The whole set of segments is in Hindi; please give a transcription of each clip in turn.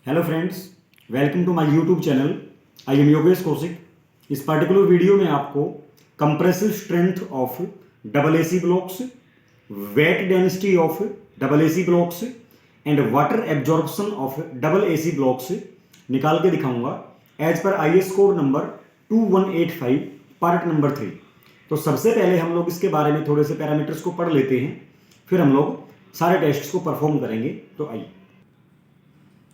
Hello friends, welcome to my YouTube channel. I am Yogesh Kaushik. इस पर्टिकुलर वीडियो में आपको compressive strength of double AC blocks, wet density of double AC blocks and water absorption of double AC blocks निकाल के दिखाऊंगा as per IS code number 2185 part number 3। तो सबसे पहले हम लोग इसके बारे में थोड़े से पैरामीटर्स को पढ़ लेते हैं, फिर हम लोग सारे टेस्ट्स को परफॉर्म करेंगे। तो आइए।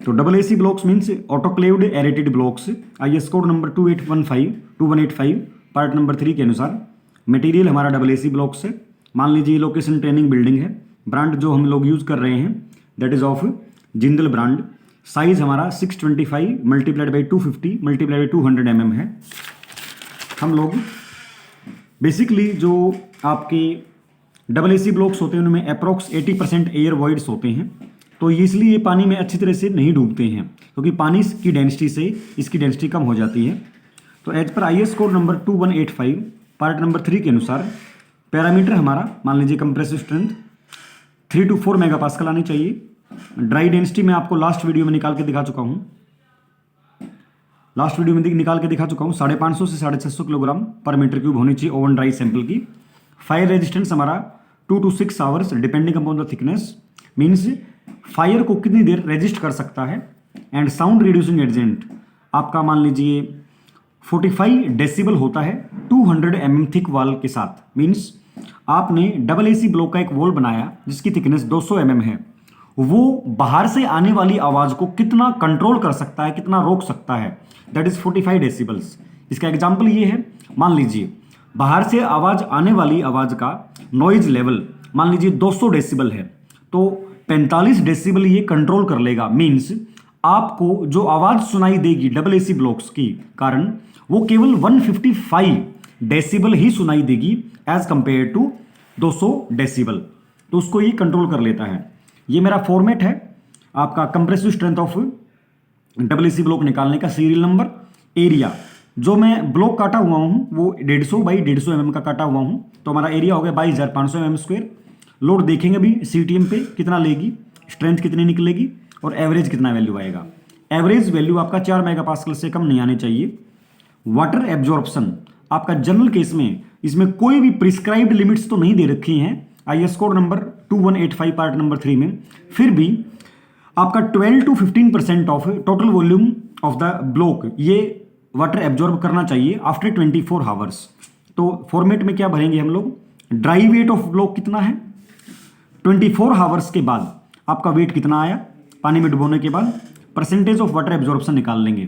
तो double AC blocks means autoclaved aerated blocks. IS code number 2185 part number 3 के अनुसार मटेरियल हमारा डबल एसी ब्लॉक्स है। मान लीजिए लोकेशन ट्रेनिंग बिल्डिंग है। ब्रांड जो हम लोग यूज कर रहे हैं that is of Jindal brand. Size हमारा 625 multiplied by 250 multiplied by 200 mm है। हम लोग बेसिकली जो आपके डबल एसी ब्लॉक्स होते हैं उनमें अप्रॉक्स 80% एयर वॉइड्स होते हैं, तो इसलिए ये पानी में अच्छी तरह से नहीं डूबते हैं क्योंकि पानी की डेंसिटी से इसकी डेंसिटी कम हो जाती है। तो as per IS code number 2185 part number 3 के अनुसार पैरामीटर हमारा मान लीजिए कंप्रेसिव स्ट्रेंथ 3 to 4 मेगापास्कल आनी चाहिए। ड्राई डेंसिटी मैं आपको लास्ट वीडियो में निकाल के दिखा चुका हूँ। 550 से 650 किलोग्राम पर मीटर क्यूब होनी चाहिए ओवन ड्राई सैंपल की। फायर रेजिस्टेंस हमारा 2 to 6 hours depending upon the thickness, means fire को कितनी देर रेजिस्ट कर सकता है। एंड साउंड रिड्यूसिंग एजेंट आपका मान लीजिए 45 डेसिबल होता है 200 mm थिक वॉल के साथ। मीन्स आपने डबल एसी ब्लॉक का एक वॉल बनाया जिसकी थिकनेस 200 mm है, वो बाहर से आने वाली आवाज को कितना कंट्रोल कर सकता है, कितना रोक सकता है, दैट इज 45 डेसिबल्स। इसका एग्जाम्पल ये है, मान लीजिए बाहर से आवाज आने वाली आवाज का नॉइज लेवल मान लीजिए 200 डेसिबल है, तो 45 डेसिबल ये कंट्रोल कर लेगा। मीन्स आपको जो आवाज सुनाई देगी डबल एसी ब्लॉक्स की कारण वो केवल 155 डेसिबल ही सुनाई देगी एज कंपेयर टू 200 डेसिबल। तो उसको ये कंट्रोल कर लेता है। ये मेरा फॉर्मेट है आपका compressive strength of double AC block निकालने का। सीरियल नंबर, एरिया जो मैं ब्लॉक काटा हुआ हूँ वो 150 बाई 150 mm का काटा हुआ हूँ, तो हमारा एरिया हो गया 22,500 mm स्क्वायर। लोड देखेंगे अभी CTM पे कितना लेगी, स्ट्रेंथ कितनी निकलेगी और एवरेज कितना वैल्यू आएगा। एवरेज वैल्यू आपका 4 मेगापास्कल से कम नहीं आनी चाहिए। वाटर एब्जॉर्प्शन आपका जनरल केस में इसमें कोई भी प्रिस्क्राइब्ड लिमिट्स तो नहीं दे रखी हैं IS code number 2185 part number 3 में, फिर भी आपका 12 to 15% of total volume of the block ये वाटर एब्जॉर्ब करना चाहिए आफ्टर 24 आवर्स। तो फॉर्मेट में क्या भरेंगे हम लोग, ड्राई वेट ऑफ ब्लॉक कितना है 24 आवर्स के बाद आपका वेट कितना आया पानी में डुबोने के बाद, परसेंटेज ऑफ वाटर एब्जॉर्प्शन निकाल लेंगे।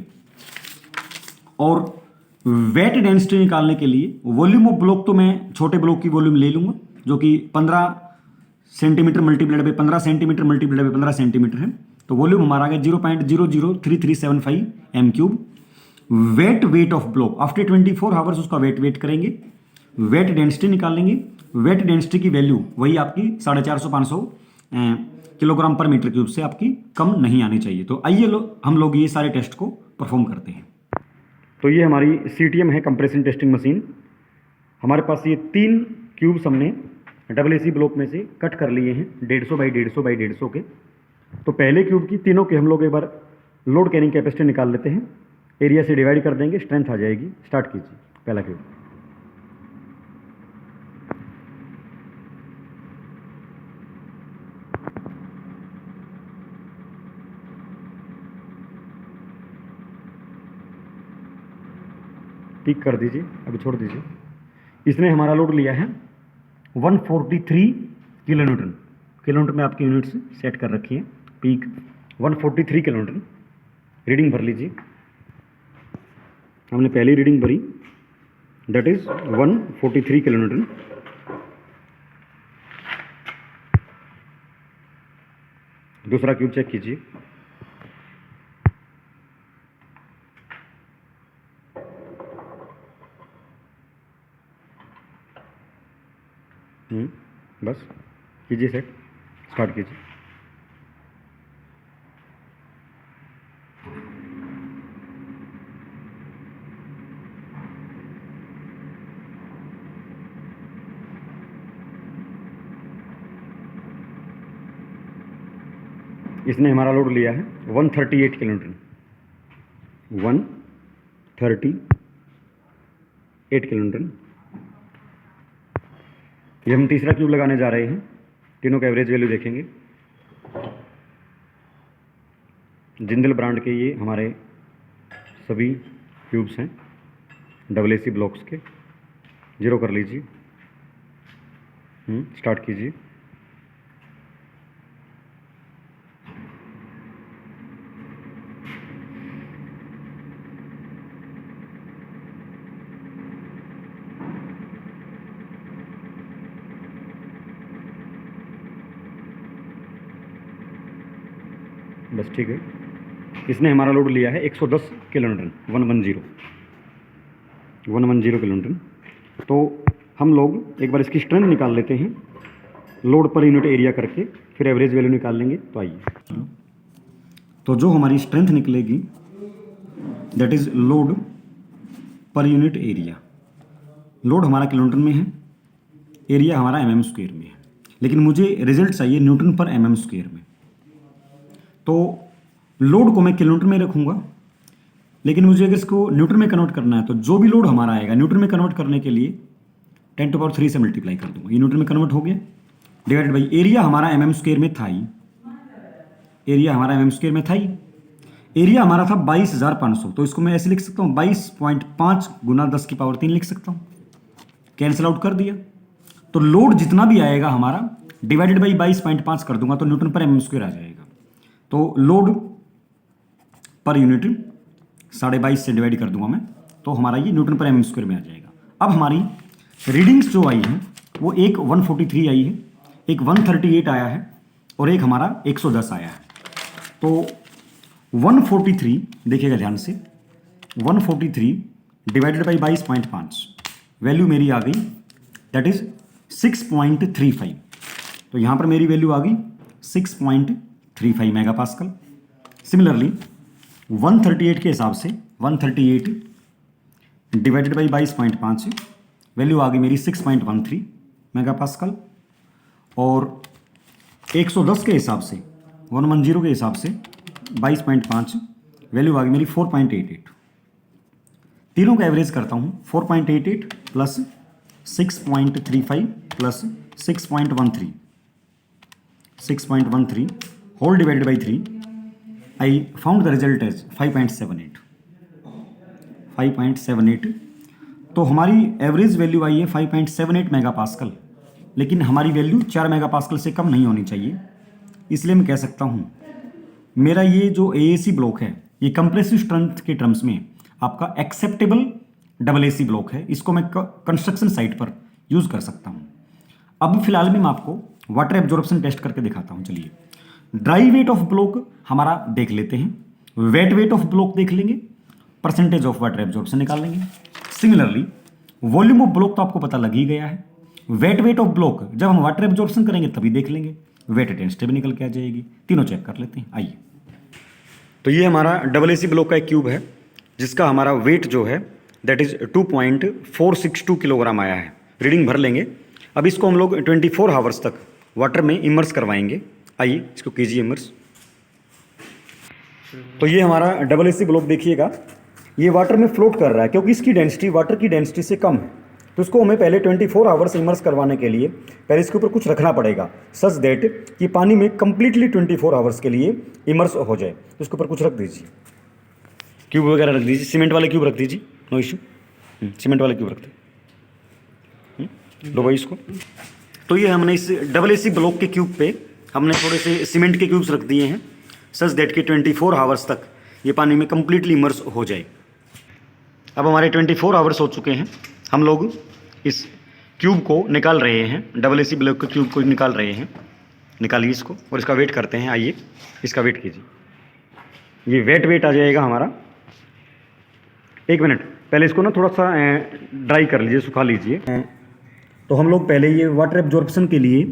और वेट डेंसिटी निकालने के लिए वॉल्यूम ऑफ ब्लॉक तो मैं छोटे ब्लॉक की वॉल्यूम ले लूंगा जो कि 15 centimetre multiplied by 15 centimetre multiplied by 15 centimetre है, तो वॉल्यूम हमारा आ गया 0.003375 m3। Weight of block after 24 hours उसका वेट करेंगे, वेट डेंसिटी निकालेंगे। वेट डेंसिटी की वैल्यू वही आपकी 450-500 किलोग्राम पर मीटर क्यूब से आपकी कम नहीं आनी चाहिए। तो आइए हम लोग ये सारे टेस्ट को परफॉर्म करते हैं। तो ये हमारी CTM है कंप्रेशन टेस्टिंग मशीन। हमारे पास ये 3 क्यूब्स हमने डबल एसी ब्लॉक में से कट कर लिए हैं 150 बाई 150 बाई 150 के। तो पहले क्यूब की तीनों के हम लोग एक बार लोड कैरिंग कैपेसिटी निकाल लेते हैं, एरिया से डिवाइड कर देंगे, स्ट्रेंथ आ जाएगी। स्टार्ट कीजिए पहला क्यूब। टिक कर दीजिए, अभी छोड़ दीजिए। इसने हमारा लोड लिया है 143 किलोन्यूटन। किलोमीटर में आपकी यूनिट्स सेट कर रखी है, पीक 143 किलोमीटर। रीडिंग भर लीजिए, हमने पहली रीडिंग भरी दैट इज 143 किलोमीटर। दूसरा क्यूब चेक कीजिए, बस कीजिए सेट, स्टार्ट कीजिए। इसने हमारा लोड लिया है 138 किलो न्यूटन, 138 किलो न्यूटन। ये हम तीसरा क्यूब लगाने जा रहे हैं, तीनों का एवरेज वैल्यू देखेंगे। जिंदल ब्रांड के ये हमारे सभी क्यूब्स हैं AC ब्लॉक्स के। जीरो कर लीजिए, स्टार्ट कीजिए। बस ठीक है। इसने हमारा लोड लिया है 110 किलो न्यूटन, 110 किलो न्यूटन। तो हम लोग एक बार इसकी स्ट्रेंथ निकाल लेते हैं, लोड पर यूनिट एरिया करके, फिर एवरेज वैल्यू निकाल लेंगे। तो आइए, तो जो हमारी स्ट्रेंथ निकलेगी that is load per unit area. Load हमारा किलो न्यूटन में है, एरिया हमारा mm स्क्वायर में है, लेकिन मुझे रिजल्ट चाहिए न्यूटन पर mm स्क्वायर में। तो लोड को मैं किलो न्यूटन में रखूँगा, लेकिन मुझे अगर इसको न्यूटन में कन्वर्ट करना है तो जो भी लोड हमारा आएगा न्यूटन में कन्वर्ट करने के लिए 10⁻³ से मल्टीप्लाई कर दूंगा। ये न्यूटन में कन्वर्ट हो गया, डिवाइडेड बाई एरिया हमारा mm स्क्वायर में था ही, एरिया हमारा mm स्क्वायर में था ही। एरिया हमारा था 22,500, तो इसको मैं ऐसे लिख सकता हूँ 22.5 × 10⁻³ लिख सकता हूँ। कैंसिल आउट कर दिया, तो लोड जितना भी आएगा हमारा डिवाइडेड बाई 22.5 कर दूंगा तो न्यूटन पर mm स्क्वायर आ जाएगा। तो लोड पर यूनिट 22.5 से डिवाइड कर दूंगा मैं, तो हमारा ये न्यूटन पर mm स्क्वायर में आ जाएगा। अब हमारी रीडिंग्स जो आई हैं वो एक 143 आई है, एक 138 आया है और एक हमारा 110 आया है। तो 143 देखिएगा ध्यान से, 143 डिवाइडेड बाई 22.5 वैल्यू मेरी आ गई दैट इज 6.35। तो यहाँ पर मेरी वैल्यू आ गई 6.35 मेगा पास्कल। सिमिलरली 138 के हिसाब से 138 डिवाइडेड बाई 22.5 वैल्यू आ गई मेरी 6.13 मेगा पास्कल। और 110 के हिसाब से 110 के हिसाब से 22.5 वैल्यू आ गई मेरी 4.88। तीनों का एवरेज करता हूँ, 4.88 plus 6.35 plus 6.13 whole divided by 3, I found the result as 5.78। तो हमारी एवरेज वैल्यू आई है 5.78 मेगा पास्कल, लेकिन हमारी वैल्यू 4 मेगा पास्कल से कम नहीं होनी चाहिए। इसलिए मैं कह सकता हूँ मेरा ये जो AAC ब्लॉक है ये कंप्रेसिव स्ट्रेंथ के टर्म्स में आपका एक्सेप्टेबल AC ब्लॉक है। इसको मैं कंस्ट्रक्शन साइट पर यूज़ कर सकता हूँ। अब फिलहाल में मैं आपको वाटर एब्जॉर्प्शन टेस्ट करके दिखाता हूँ। चलिए, ड्राई वेट ऑफ ब्लॉक हमारा देख लेते हैं, वेट वेट ऑफ ब्लॉक देख लेंगे, परसेंटेज ऑफ वाटर एब्जॉर्प्शन निकाल लेंगे। सिमिलरली वॉल्यूम ऑफ ब्लॉक तो आपको पता लग ही गया है। वेट वेट ऑफ ब्लॉक जब हम वाटर एब्जॉर्प्शन करेंगे तभी देख लेंगे, वेट डेंसिटी भी निकल के आ जाएगी। तीनों चेक कर लेते हैं, आइए। तो ये हमारा AC ब्लॉक का एक क्यूब है जिसका हमारा वेट जो है दैट इज 2.462 किलोग्राम आया है। रीडिंग भर लेंगे। अब इसको हम लोग 24 आवर्स तक वाटर में इमर्स करवाएंगे। आइए इसको कीजिए इमर्स। तो ये हमारा AC ब्लॉक देखिएगा, ये वाटर में फ्लोट कर रहा है क्योंकि इसकी डेंसिटी वाटर की डेंसिटी से कम है। तो इसको हमें पहले 24 आवर्स इमर्स करवाने के लिए पहले इसके ऊपर कुछ रखना पड़ेगा सच दैट कि पानी में कंप्लीटली 24 आवर्स के लिए इमर्स हो जाए। तो इसके ऊपर कुछ रख दीजिए, क्यूब वगैरह रख दीजिए, सीमेंट वाले क्यूब रख दीजिए, नो इशू। सीमेंट वाले क्यूब रखते लो भाई इसको। तो ये हमने इस AC ब्लॉक के क्यूब पे हमने थोड़े से सीमेंट के क्यूब्स रख दिए हैं सच दैट कि 24 आवर्स तक ये पानी में कंप्लीटली इमर्स हो जाए। अब हमारे 24 आवर्स हो चुके हैं, हम लोग इस क्यूब को निकाल रहे हैं, AC ब्लॉक के क्यूब को निकाल रहे हैं। निकालिए इसको और इसका वेट करते हैं। आइए इसका वेट कीजिए, ये वेट आ जाएगा हमारा। एक मिनट पहले इसको ना थोड़ा सा ड्राई कर लीजिए, सुखा लीजिए। तो हम लोग पहले ये वाटर एब्जॉर्प्शन के लिए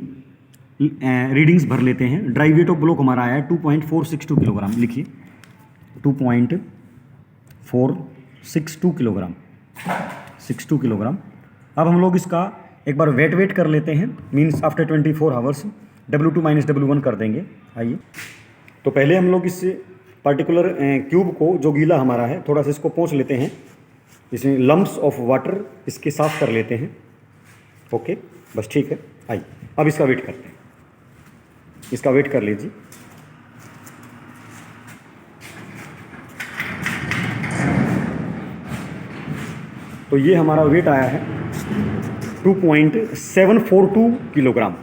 रीडिंग्स भर लेते हैं। ड्राई वेट ऑफ ब्लॉक हमारा आया है 2.462 किलोग्राम। लिखिए 2.462 किलोग्राम, 62 किलोग्राम। अब हम लोग इसका एक बार वेट कर लेते हैं, means after 24 hours W2 - W1 कर देंगे। आइए तो पहले हम लोग इस पर्टिकुलर क्यूब को जो गीला हमारा है थोड़ा सा इसको पोंछ लेते हैं, इसमें लम्ब्स ऑफ वाटर इसके साफ कर लेते हैं। ओके, बस ठीक है। आइए अब इसका वेट करते हैं, इसका वेट कर लीजिए। तो ये हमारा वेट आया है 2.742 किलोग्राम।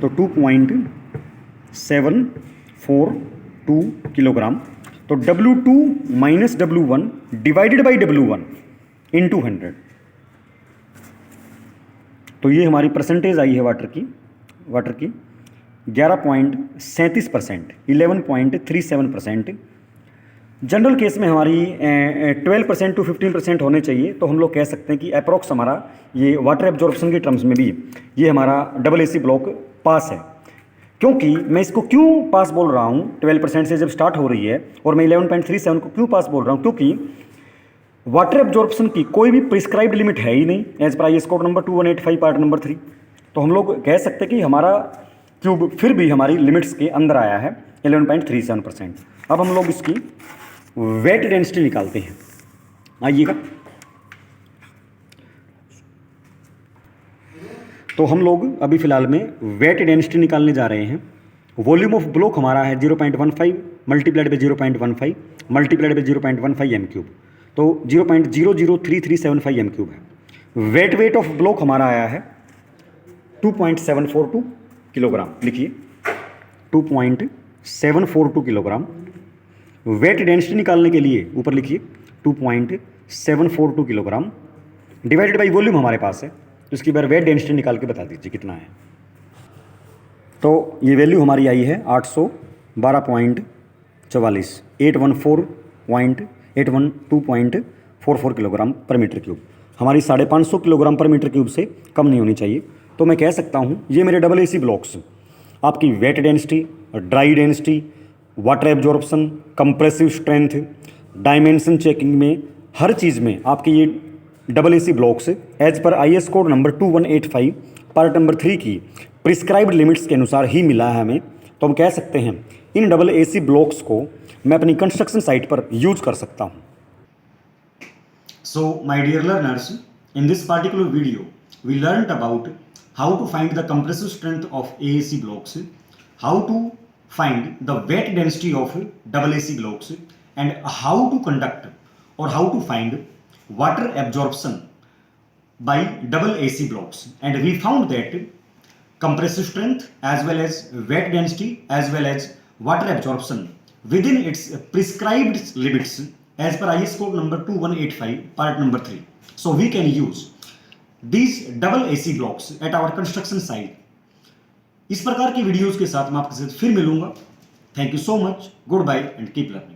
तो 2.742 किलोग्राम। तो W2 minus W1 divided by W1 into 100। तो ये हमारी परसेंटेज आई है वाटर की 11.37%, 11.37%। जनरल केस में हमारी 12% टू 15% होने चाहिए। तो हम लोग कह सकते हैं कि अप्रॉक्स हमारा ये वाटर एब्जॉर्प्शन के टर्म्स में भी ये हमारा AC ब्लॉक पास है। क्योंकि मैं इसको क्यों पास बोल रहा हूँ, 12% से जब स्टार्ट हो रही है और मैं 11.37 को क्यों पास बोल रहा हूँ, क्योंकि वाटर एब्जॉर्प्शन की कोई भी प्रिस्क्राइब्ड लिमिट है ही नहीं as per IS code number 2185 part number 3। तो हम लोग कह सकते हैं कि हमारा क्यूब फिर भी हमारी लिमिट्स के अंदर आया है 11.37%। अब हम लोग इसकी वेट डेंसिटी निकालते हैं, आइएगा। तो हम लोग अभी फिलहाल में वेट डेंसिटी निकालने जा रहे हैं। वॉल्यूम ऑफ ब्लॉक हमारा है 0.15 multiplied by 0.15 multiplied by 0.15 m cube. तो 0.003375 m क्यूब है। वेट ऑफ ब्लॉक हमारा आया है 2.742 किलोग्राम। लिखिए 2.742 किलोग्राम। वेट डेंसिटी निकालने के लिए ऊपर लिखिए 2.742 किलोग्राम डिवाइडेड बाई वॉल्यूम हमारे पास है। तो इसकी बार वेट डेंसिटी निकाल के बता दीजिए कितना है। तो ये वैल्यू हमारी आई है 812.44, 812.44 किलोग्राम पर मीटर क्यूब। हमारी 550 किलोग्राम पर मीटर क्यूब से कम नहीं होनी चाहिए। तो मैं कह सकता हूँ ये मेरे AC ब्लॉक्स आपकी wet density, dry density, water absorption, compressive strength, dimension checking में हर चीज़ में आपके ये AC blocks as per IS code number 2185 part number 3 की प्रिस्क्राइब्ड लिमिट्स के अनुसार ही मिला है हमें। तो हम कह सकते हैं इन AC ब्लॉक्स को मैं अपनी कंस्ट्रक्शन साइट पर यूज कर सकता हूँ। So my dear learners, in this particular video we learned about how to find the compressive strength of AC blocks, how to find the wet density of AC blocks, and how to conduct or how to find water absorption by AC blocks. And we found that compressive strength as well as wet density as well as water absorption within its prescribed limits as per IS code number 2185 part number 3. So we can use these AC blocks at our construction site. इस प्रकार की वीडियोस के साथ मैं आपके साथ फिर मिलूंगा। Thank you so much, goodbye and keep learning.